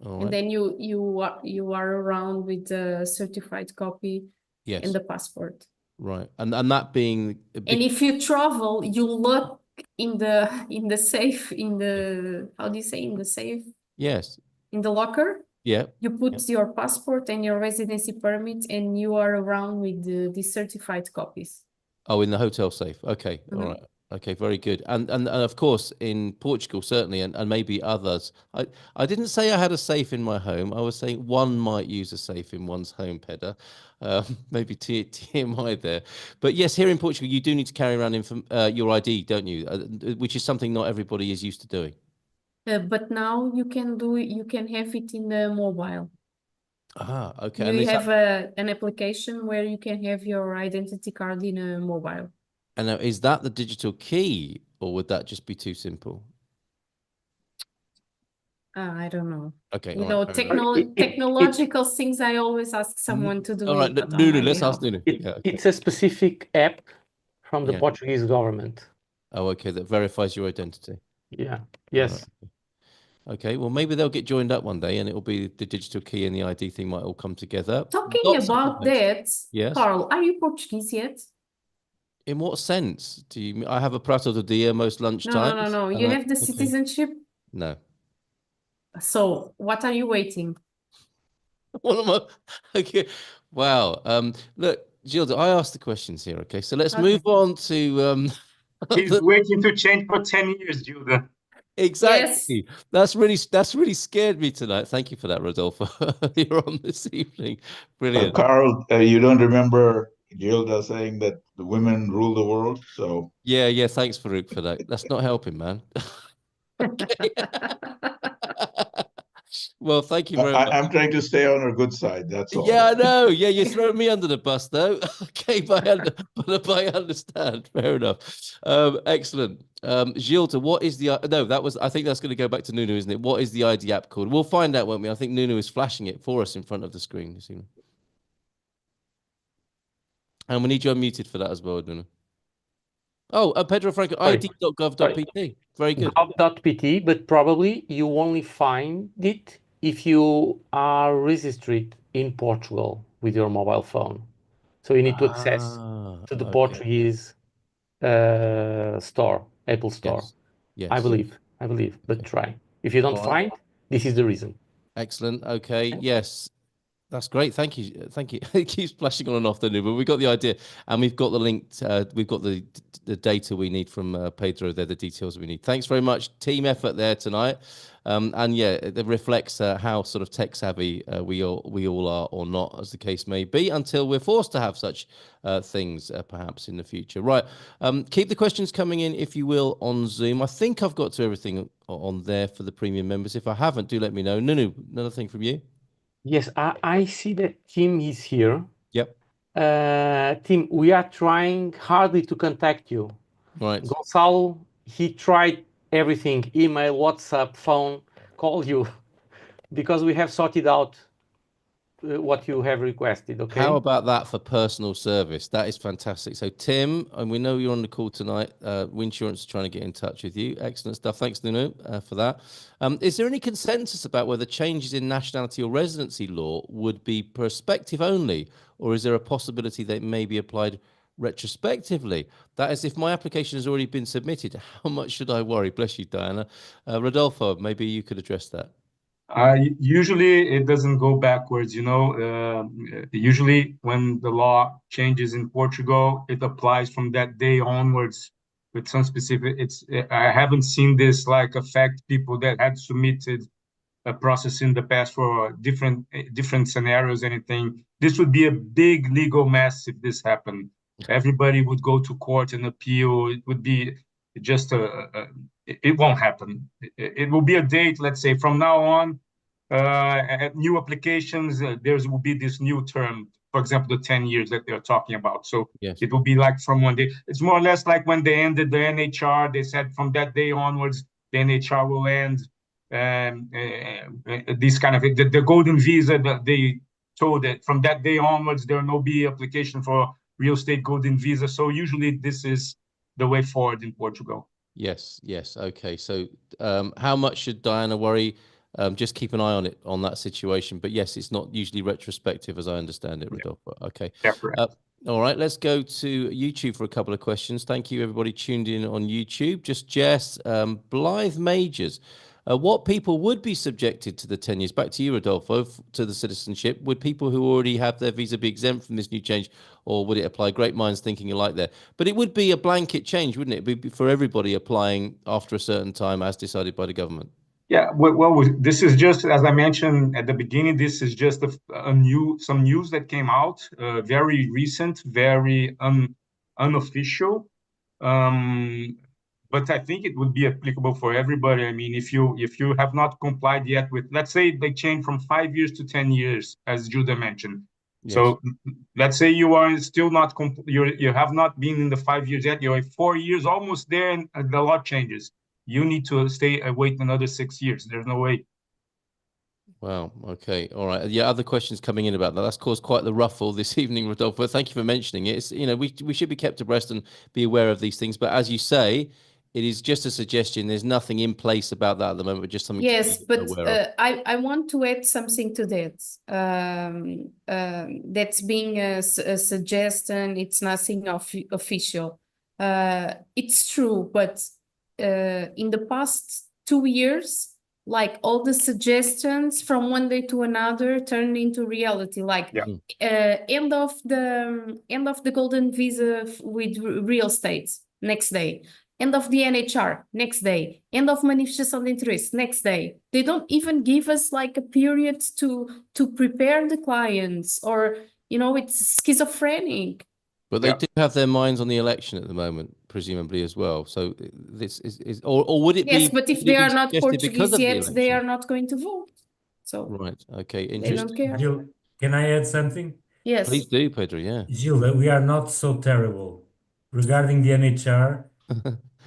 All right. And then you are around with the certified copy. Yes. And the passport. Right. And that being and if you travel, you look in the safe, how do you say, in the safe? Yes. In the locker. Yeah. You put your passport and your residency permit, and you are around with the certified copies. Oh, in the hotel safe. Okay. All right. Okay, very good. And of course in Portugal certainly, and maybe others. I didn't say I had a safe in my home. I was saying one might use a safe in one's home, Pedro. Maybe TMI there. But yes, here in Portugal you do need to carry around your ID, don't you? Which is something not everybody is used to doing. But now you can have it in the mobile. Ah, okay. You have an application where you can have your identity card in a mobile. And now, is that the digital key, or would that just be too simple? I don't know. Okay. Technological things, I always ask someone to do. All right, Nuno, let's ask Nuno. It's a specific app from the Portuguese government. Oh, okay, that verifies your identity. Yeah. Yes. Right. Okay, well, maybe they'll get joined up one day, and it'll be the digital key and the ID thing might all come together. Talking about that, yes, Carl, are you Portuguese yet? In what sense? Do you? I have a prato do dia most lunchtimes. No. You have the citizenship? No. So what are you waiting? What am I? Okay. Wow. Look, Gilda, I asked the questions here. Okay, so let's move on to. He's waiting to change for 10 years, Gilda. Exactly. Yes. That's really scared me tonight. Thank you for that, Rodolfo. You're on this evening. Brilliant. Carl, you don't remember Gilda saying that the women rule the world? So yeah. Thanks, Farouk, for that. That's not helping, man. Well, thank you very much. I'm trying to stay on her good side. That's all. Yeah, I know. Yeah, you're throwing me under the bus, though. Okay, but I understand. Fair enough. Excellent. Gilda, what is the I think that's going to go back to Nuno, isn't it? What is the ID app called? We'll find out, won't we? I think Nuno is flashing it for us in front of the screen. And we need you unmuted for that as well, Nuno. Oh, Pedro Franco, id.gov.pt. Very good. Gov.pt, but probably you only find it if you are registered in Portugal with your mobile phone. So you need to access to the Portuguese store, Apple Store. Yes. I believe, but try. If you don't find, this is the reason. Excellent. Okay. Yes. That's great. Thank you. It keeps flashing on and off the new, but we've got the idea, and we've got the link. We've got the data we need from Pedro. They're the details we need. Thanks very much. Team effort there tonight, and yeah, it reflects how sort of tech savvy we all are, or not, as the case may be, until we're forced to have such things perhaps in the future. Right. Keep the questions coming in, if you will, on Zoom. I think I've got to everything on there for the premium members. If I haven't, do let me know. Nuno, another thing from you. Yes, I see that Tim is here. Yep. Tim, we are trying hardly to contact you. Right. Gonzalo, he tried everything, email, WhatsApp, phone, call you, because we have sorted out what you have requested, okay? How about that for personal service? That is fantastic. So Tim, and we know you're on the call tonight. Winsurance is trying to get in touch with you. Excellent stuff. Thanks, Nuno, for that. Is there any consensus about whether changes in nationality or residency law would be prospective only, or is there a possibility they may be applied retrospectively? That is, if my application has already been submitted, how much should I worry? Bless you, Diana. Rodolfo, maybe you could address that. Usually it doesn't go backwards, usually when the law changes in Portugal, it applies from that day onwards with some specific, I haven't seen this like affect people that had submitted a process in the past for different scenarios, anything. This would be a big legal mess if this happened. Everybody would go to court and appeal. It would be just it won't happen. It will be a date, let's say, from now on, at new applications, there will be this new term, for example, the 10 years that they're talking about. So yes, it will be like from one day. It's more or less like when they ended the NHR, they said from that day onwards, the NHR will end. This kind of the golden visa that they told that from that day onwards, there will no be application for real estate golden visa. So usually this is the way forward in Portugal. Yes, yes. Okay. So how much should Diana worry? Just keep an eye on it, on that situation. But yes, it's not usually retrospective, as I understand it, Rodolfo. Okay. Yeah, correct. All right, let's go to YouTube for a couple of questions. Thank you, everybody tuned in on YouTube. Just Jess, Blythe Majors. What people would be subjected to the 10 years? Back to you, Rodolfo, to the citizenship. Would people who already have their visa be exempt from this new change, or would it apply? Great minds thinking alike there. But it would be a blanket change, wouldn't it? It'd be for everybody applying after a certain time as decided by the government. Yeah, well, this is just, as I mentioned at the beginning, this is just some news that came out, very recent, very unofficial. But I think it would be applicable for everybody. I mean, if you have not complied yet with, let's say they change from 5 years to 10 years, as Judah mentioned. Yes. So let's say you are still not, you have not been in the 5 years yet, you're 4 years, almost there, and the law changes. You need to wait another 6 years. There's no way. Wow. Okay. All right. Yeah. Other questions coming in about that. That's caused quite the ruffle this evening, Rodolfo. Thank you for mentioning it. It's, we should be kept abreast and be aware of these things. But as you say, it is just a suggestion. There's nothing in place about that at the moment, but just something. Yes, to but aware of. I want to add something to that. That's being a suggestion. It's nothing official. It's true, but in the past 2 years, like all the suggestions from one day to another turned into reality. Like end of the golden visa with real estate next day. End of the NHR next day. End of manifestation of interest next day. They don't even give us like a period to prepare the clients, or it's schizophrenic. But they do have their minds on the election at the moment, presumably as well. So this is, or would it be? Yes, but if they are not Portuguese yet, the they are not going to vote. So right, okay, interesting. They don't care. Gil, can I add something? Yes, please do, Pedro. Yeah, Gil, we are not so terrible regarding the NHR.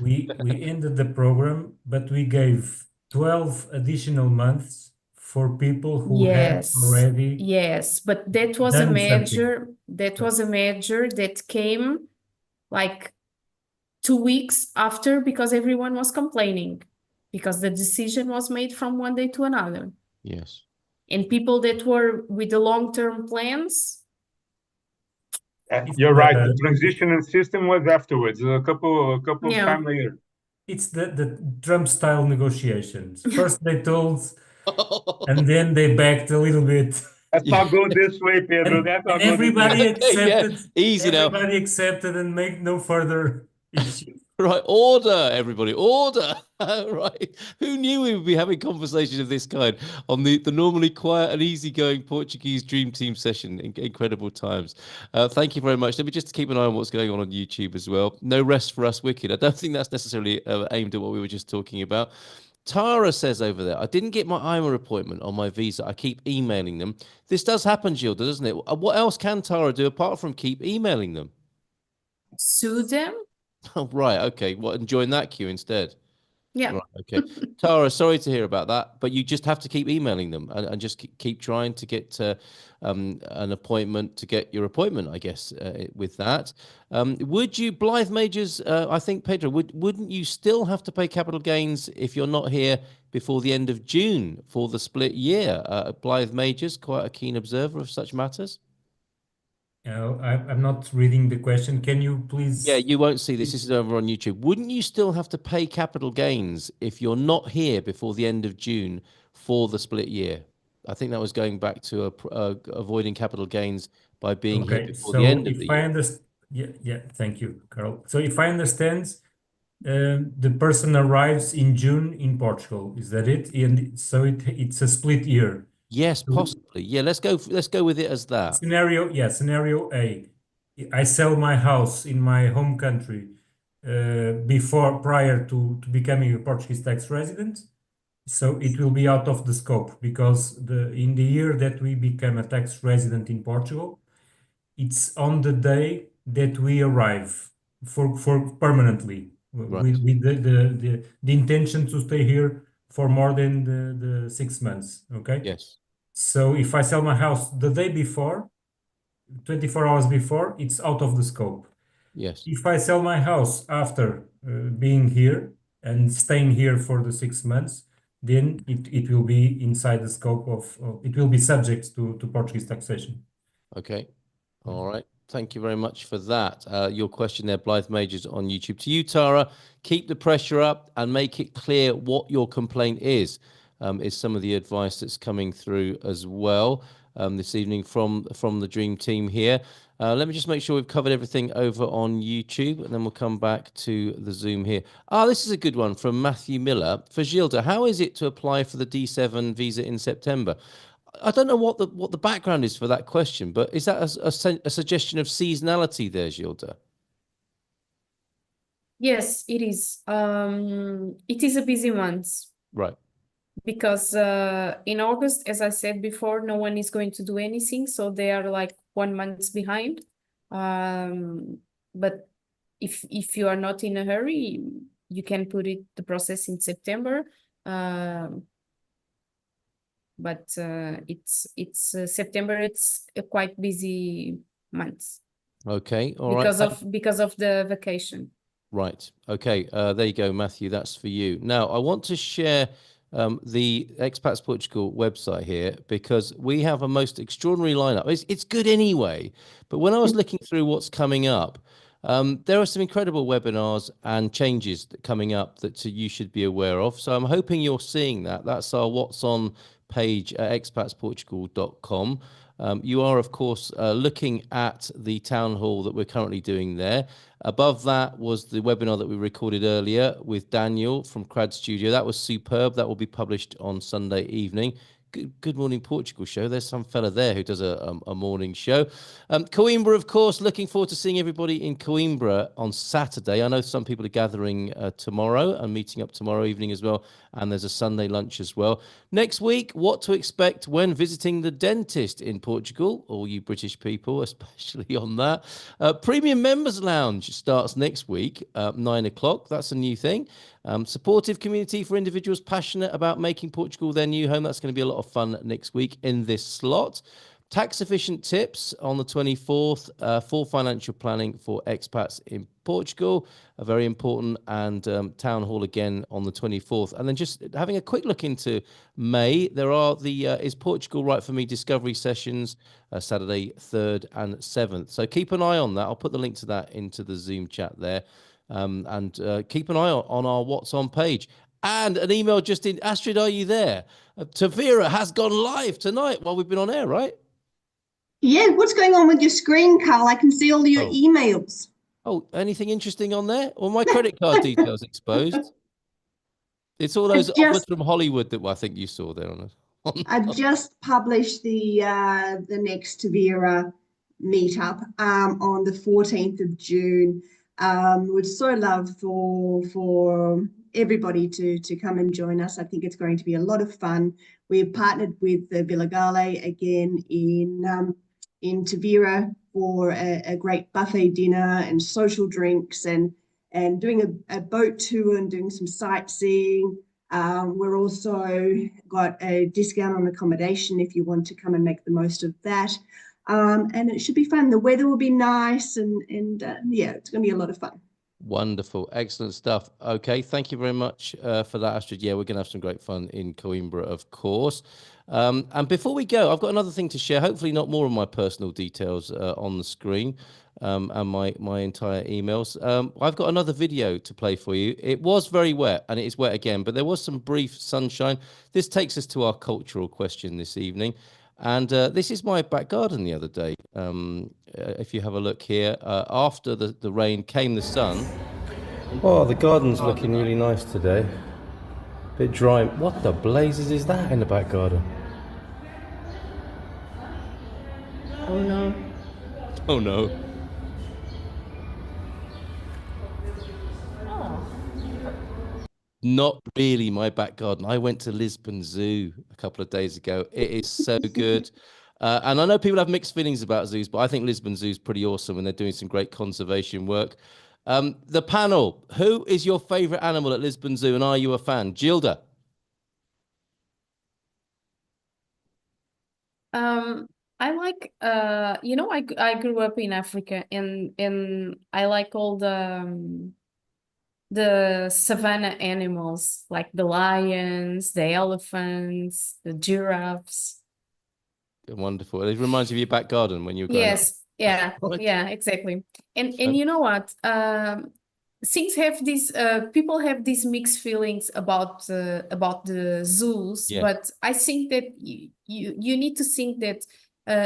We ended the program, but we gave 12 additional months for people who had already. Yes, but that was a measure. That was a measure that came like 2 weeks after, because everyone was complaining, because the decision was made from one day to another. Yes. And people that were with the long-term plans. You're right. The transition system was afterwards, a couple of time later. It's the Trump-style negotiations. First they told, and then they backed a little bit. Let's not go this way, Pedro. And everybody accepted. Easy now. Everybody accepted and make no further issues. Right, order, everybody, order. Right, who knew we would be having conversations of this kind on the normally quiet and easygoing Portuguese Dream Team session? Incredible times. Thank you very much. Let me just keep an eye on what's going on YouTube as well. No rest for us wicked. I don't think that's necessarily aimed at what we were just talking about. Tara says over there, I didn't get my IMA appointment on my visa. I keep emailing them. This does happen, Gilda, doesn't it? What else can Tara do apart from keep emailing them? Sue them? Oh, right. Okay. Well, and join that queue instead. Yeah. Right. Okay. Tara, sorry to hear about that, but you just have to keep emailing them and just keep trying to get an appointment to get your appointment, I guess, with that. Would you, Blythe Majors, I think, Pedro, wouldn't you still have to pay capital gains if you're not here before the end of June for the split year? Blythe Majors, quite a keen observer of such matters. I'm not reading the question. Can you please? Yeah, you won't see this. This is over on YouTube. Wouldn't you still have to pay capital gains if you're not here before the end of June for the split year? I think that was going back to avoiding capital gains by being here before the end of the year. Yeah, thank you, Carl. So if I understand, the person arrives in June in Portugal. Is that it? And so it's a split year. Yes, possibly. Yeah, let's go with it as that. Scenario A. I sell my house in my home country prior to becoming a Portuguese tax resident. So it will be out of the scope because in the year that we become a tax resident in Portugal, it's on the day that we arrive for permanently with the intention to stay here for more than the 6 months. Okay. Yes. So if I sell my house the day before, 24 hours before, it's out of the scope. Yes. If I sell my house after being here and staying here for the 6 months, then it will be inside the scope of it will be subject to Portuguese taxation. Okay. All right. Thank you very much for that. Your question there, Blythe Majors on YouTube. To you, Tara, keep the pressure up and make it clear what your complaint is some of the advice that's coming through as well this evening from the Dream Team here. Let me just make sure we've covered everything over on YouTube, and then we'll come back to the Zoom here. This is a good one from Matthew Miller. For Gilda, how is it to apply for the D7 visa in September? I don't know what the background is for that question, but is that a suggestion of seasonality there, Gilda? Yes, it is. It is a busy month. Right. Because in August, as I said before, no one is going to do anything, so they are like 1 month behind. But if you are not in a hurry, you can put the process in September. But it's September. It's a quite busy month. Okay. All right. Because of the vacation. Right. Okay. There you go, Matthew. That's for you. Now, I want to share the Expats Portugal website here because we have a most extraordinary lineup. It's good anyway, but when I was looking through what's coming up, there are some incredible webinars and changes coming up that you should be aware of. So I'm hoping you're seeing that. That's our What's On page at expatsportugal.com. You are, of course, looking at the town hall that we're currently doing there. Above that was the webinar that we recorded earlier with Daniel from Crad Studio. That was superb. That will be published on Sunday evening. Good Morning Portugal show. There's some fella there who does a morning show. Coimbra, of course, looking forward to seeing everybody in Coimbra on Saturday. I know some people are gathering tomorrow and meeting up tomorrow evening as well. And there's a Sunday lunch as well. Next week, what to expect when visiting the dentist in Portugal. All you British people, especially on that. Premium Members Lounge starts next week, 9 o'clock. That's a new thing. Supportive community for individuals passionate about making Portugal their new home. That's going to be a lot of fun next week in this slot. Tax efficient tips on the 24th, full financial planning for expats in Portugal, a very important, and town hall again on the 24th. And then just having a quick look into May, there are the Is Portugal Right For Me discovery sessions, Saturday 3rd and 7th. So keep an eye on that. I'll put the link to that into the Zoom chat there. And keep an eye on our What's On page. And an email just in. Astrid, are you there? Tavira has gone live tonight while we've been on air, right? Yeah, what's going on with your screen, Carl? I can see all your emails. Oh, anything interesting on there? Or my credit card details exposed? It's all those offers from Hollywood that I think you saw there on it. I just published the next Tavira meetup on the 14th of June. Would so love for everybody to come and join us. I think it's going to be a lot of fun. We've partnered with the Villa Gale again in Tavira for a great buffet dinner and social drinks and doing a boat tour and doing some sightseeing. We're also got a discount on accommodation if you want to come and make the most of that. And it should be fun. The weather will be nice and yeah, it's going to be a lot of fun. Wonderful. Excellent stuff. Okay. Thank you very much for that, Astrid. Yeah, we're going to have some great fun in Coimbra, of course. And before we go, I've got another thing to share, hopefully not more of my personal details on the screen and my entire emails. I've got another video to play for you. It was very wet and it is wet again, but there was some brief sunshine. This takes us to our cultural question this evening. And this is my back garden the other day. If you have a look here, after the rain came the sun. Oh, the garden's looking really nice today. Bit dry. What the blazes is that in the back garden? Oh no. Oh no. Not really my back garden. I went to Lisbon Zoo a couple of days ago. It is so good. And I know people have mixed feelings about zoos, but I think Lisbon Zoo is pretty awesome and they're doing some great conservation work. The panel, who is your favorite animal at Lisbon Zoo and are you a fan? Gilda? I like you know, I grew up in Africa and I like all the savanna animals, like the lions, the elephants, the giraffes. Wonderful. It reminds you of your back garden when you were growing up. Yes, yeah, Right. yeah, exactly. And you know what? Things have these people have these mixed feelings about the zoos, Yeah. but I think that you need to think that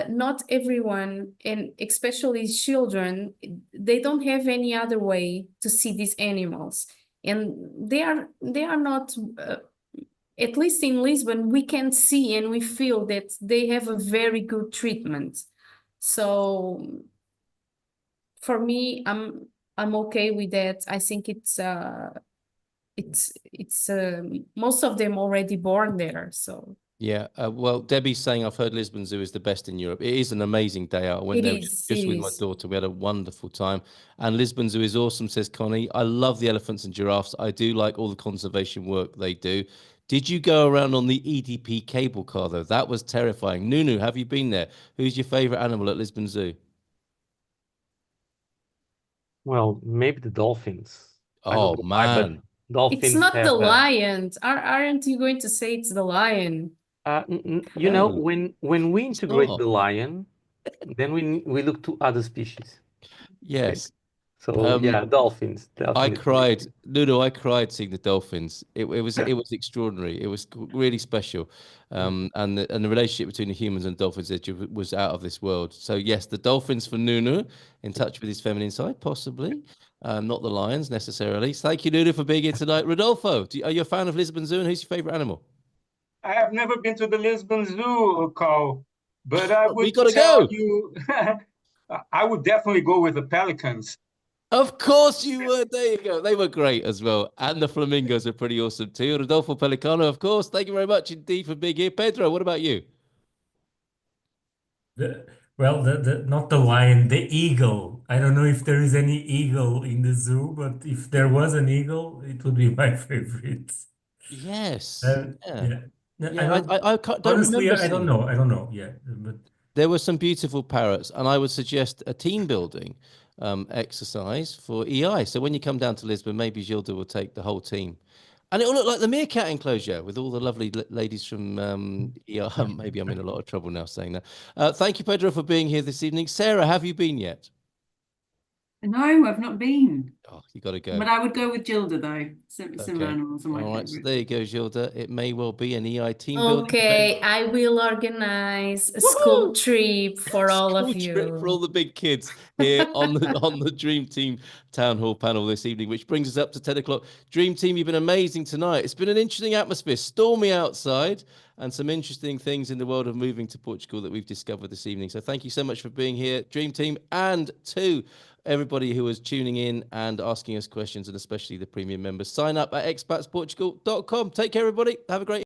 not everyone, and especially children, they don't have any other way to see these animals, and they are not. At least in Lisbon, we can see and we feel that they have a very good treatment. So for me, I'm okay with that. I think it's most of them already born there. So Yeah, well, Debbie's saying I've heard Lisbon Zoo is the best in Europe. It is an amazing day out. I went It there is, just it with my is. daughter. We had a wonderful time. And Lisbon Zoo is awesome, says Connie. I love the elephants and giraffes. I do like all the conservation work they do. Did you go around on the EDP cable car, though? That was terrifying. Nunu, have you been there? Who's your favorite animal at Lisbon Zoo? Well, maybe the dolphins. I Oh, don't know why, but man. dolphins It's not the have lions. Aren't you going to say it's the lion? you know, No, when we integrate not. the lion, then we look to other species. Yes. So yeah, dolphins. I Definitely. cried. No, I cried seeing the dolphins. It was extraordinary. It was really special, and the relationship between the humans and dolphins was out of this world. So yes, the dolphins for Nunu, in touch with his feminine side, possibly, not the lions necessarily. Thank you, Nunu, for being here tonight. Rodolfo, are you a fan of Lisbon Zoo? And who's your favorite animal? I have never been to the Lisbon Zoo, Carl, but I We would gotta tell go. you, I would definitely go with the pelicans. Of course you would. There you go. They were great as well. And the flamingos are pretty awesome too. Rodolfo Pelicano, of course. Thank you very much indeed for being here. Pedro, what about you? Not the lion, the eagle. I don't know if there is any eagle in the zoo, but if there was an eagle, it would be my favorite. Yes. Yeah. Yeah, I don't Honestly, remember I don't seeing. know. I don't know. Yeah, but There were some beautiful parrots, and I would suggest a team building exercise for EI. So when you come down to Lisbon, maybe Gilda will take the whole team. And it will look like the meerkat enclosure with all the lovely ladies from EI. Maybe I'm in a lot of trouble now saying that. Thank you, Pedro, for being here this evening. Sarah, have you been yet? No, I've not been. Oh, you got to go. But I would go with Gilda though. Similar animals are my All right, so favorite. there you go, Gilda. It may well be an EI team building. Okay, I will organize a school trip for all of School trip for all you. the big kids here on the Dream Team Town Hall panel this evening, which brings us up to 10 o'clock. Dream Team, you've been amazing tonight. It's been an interesting atmosphere, stormy outside, and some interesting things in the world of moving to Portugal that we've discovered this evening. So thank you so much for being here, Dream Team, and to everybody who was tuning in and asking us questions, and especially the premium members. Sign up at expatsportugal.com. Take care, everybody. Have a great